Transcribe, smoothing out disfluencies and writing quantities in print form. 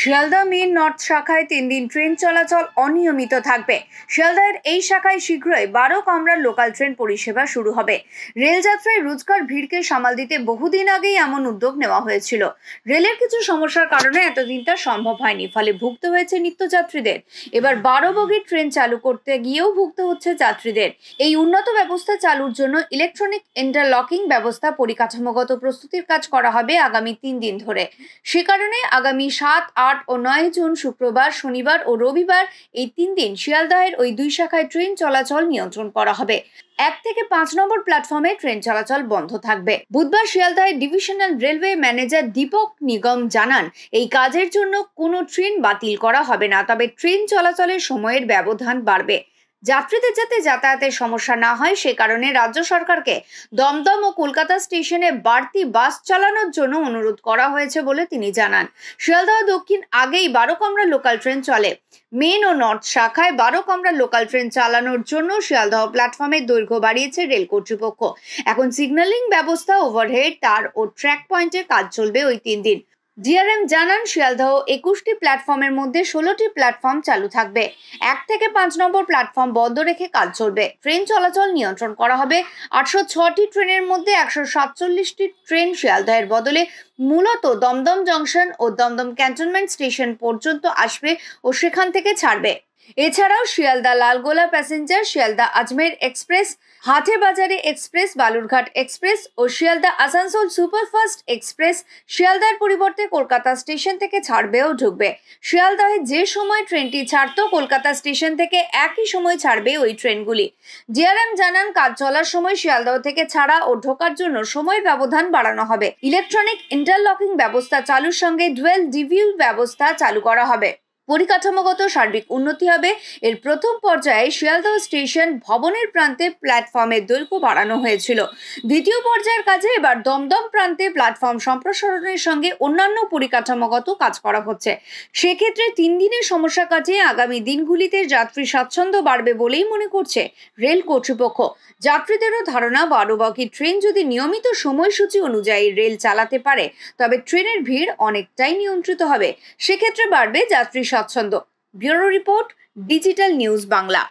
Sealdah main north শাখায় 3 দিন train চলাচল অনিয়মিত থাকবে। শিয়ালদার এই শাখায় শীঘ্রই 12 কামরার লোকাল ট্রেন পরিষেবা শুরু হবে। রেলযাত্রায় রোজকার ভিড়কে সামাল দিতে বহুদিন আগেই এমন উদ্যোগ নেওয়া হয়েছিল। রেলের কিছু সমস্যার কারণে এতদিন তা সম্ভব হয়নি, ফলে ভুগতে হয়েছে নিত্যযাত্রীদের। এবার 12 বগির ট্রেন চালু করতে গিয়েও ভুগতে হচ্ছে যাত্রীদের। এই উন্নত ব্যবস্থা চালুর জন্য ইলেকট্রনিক ইন্টারলকিং ব্যবস্থা পরিকাঠামোগত প্রস্তুতির কাজ করা হবে আগামী 3 দিন ধরে। সে কারণে আগামী 7, 8 ও 9 জুন শুক্রবার, শনিবার ও রবিবার এই 3 দিন শিয়ালদাহের ওই 2 শাখায় ট্রেন চলাচল নিয়ন্ত্রণ করা হবে। 1 থেকে 5 নম্বর প্ল্যাটফর্মে ট্রেন চলাচল বন্ধ থাকবে। বুধবার শিয়ালদাহের ডিভিশনাল রেলওয়ে ম্যানেজার দীপক নিগম জানান, এই কাজের জন্য কোনো ট্রেন বাতিল করা হবে না, তবে ট্রেন চলাচলের সময়ের ব্যবধান বাড়বে। যাত্রীদের যাতে যাতায়াতের সমস্যা না হয় সে কারণে রাজ্য সরকারকে দমদম ও কলকাতা স্টেশনে বাড়তি বাস চালানোর জন্য অনুরোধ করা হয়েছে বলে তিনি জানান। শিয়ালদহ দক্ষিণ আগেই 12 কামরা লোকাল ট্রেন চলে। মেন ও নর্থ শাখায় 12 কামরা লোকাল ট্রেন চালানোর জন্য শিয়ালদহ প্ল্যাটফর্মের দৈর্ঘ্য বাড়িয়েছে রেল কর্তৃপক্ষ। এখন সিগন্যালিং ব্যবস্থা, ওভারহেড তার ও ট্র্যাক পয়েন্টে কাজ চলবে ওই 3 দিন। ডিআরএম জানান, শিয়ালদহ 21টি প্ল্যাটফর্মের মধ্যে 16টি প্ল্যাটফর্ম চালু থাকবে। 1 থেকে 5 নম্বর প্ল্যাটফর্ম বন্ধ রেখে কাজ চলবে। ট্রেন চলাচল নিয়ন্ত্রণ করা হবে। 806টি ট্রেনের মধ্যে 147টি ট্রেন শিয়ালদহের বদলে মূলত দমদম জংশন ও দমদম ক্যান্টনমেন্ট স্টেশন পর্যন্ত আসবে ও সেখান থেকে ছাড়বে। এছাড়াও শিয়ালদা লালগোলা প্যাসেঞ্জার, শিয়ালদা আজমের এক্সপ্রেস, হাটেবাজারে এক্সপ্রেস, বালুরঘাট এক্সপ্রেস ও শিয়ালদা আসানসোল সুপারফাস্ট এক্সপ্রেস শিয়ালদার পরিবর্তে কলকাতা স্টেশন থেকে ছাড়বে ও ঢুকবে। শিয়ালদাহে যে সময় ট্রেনটি ছাড়তো, কলকাতা স্টেশন থেকে একই সময় ছাড়বে ওই ট্রেনগুলি। ডিআরএম জানান, কাজ চলার সময় শিয়ালদহ থেকে ছাড়া ও ঢোকার জন্য সময়ের ব্যবধান বাড়ানো হবে। ইলেকট্রনিক ইন্টারলকিং ব্যবস্থা চালুর সঙ্গে ডুয়েল ডিভিউ ব্যবস্থা চালু করা হবে। পরিকাঠামোগত সার্বিক উন্নতি হবে। এর প্রথম পর্যায়ে শিয়ালদহ স্টেশন ভবনের প্রান্তে প্ল্যাটফর্মের দৈর্ঘ্য বাড়ানো হয়েছিল। দ্বিতীয় পর্যায়ের কাজে এবার দমদম প্রান্তে প্ল্যাটফর্ম সম্প্রসারণের সঙ্গে অন্যান্য পরিকাঠামোগত কাজ করা হচ্ছে। সেক্ষেত্রে 3 দিনের সমস্যা কাটিয়ে আগামী দিনগুলিতে যাত্রী স্বাচ্ছন্দ্য বাড়বে বলেই মনে করছে রেল কর্তৃপক্ষ। যাত্রীদেরও ধারণা, 12 বগির ট্রেন যদি নিয়মিত সময়সূচি অনুযায়ী রেল চালাতে পারে তবে ট্রেনের ভিড় অনেকটাই নিয়ন্ত্রিত হবে। সেক্ষেত্রে বাড়বে যাত্রী স্বাচ্ছন্দ্য। Bureau report, digital news Bangla.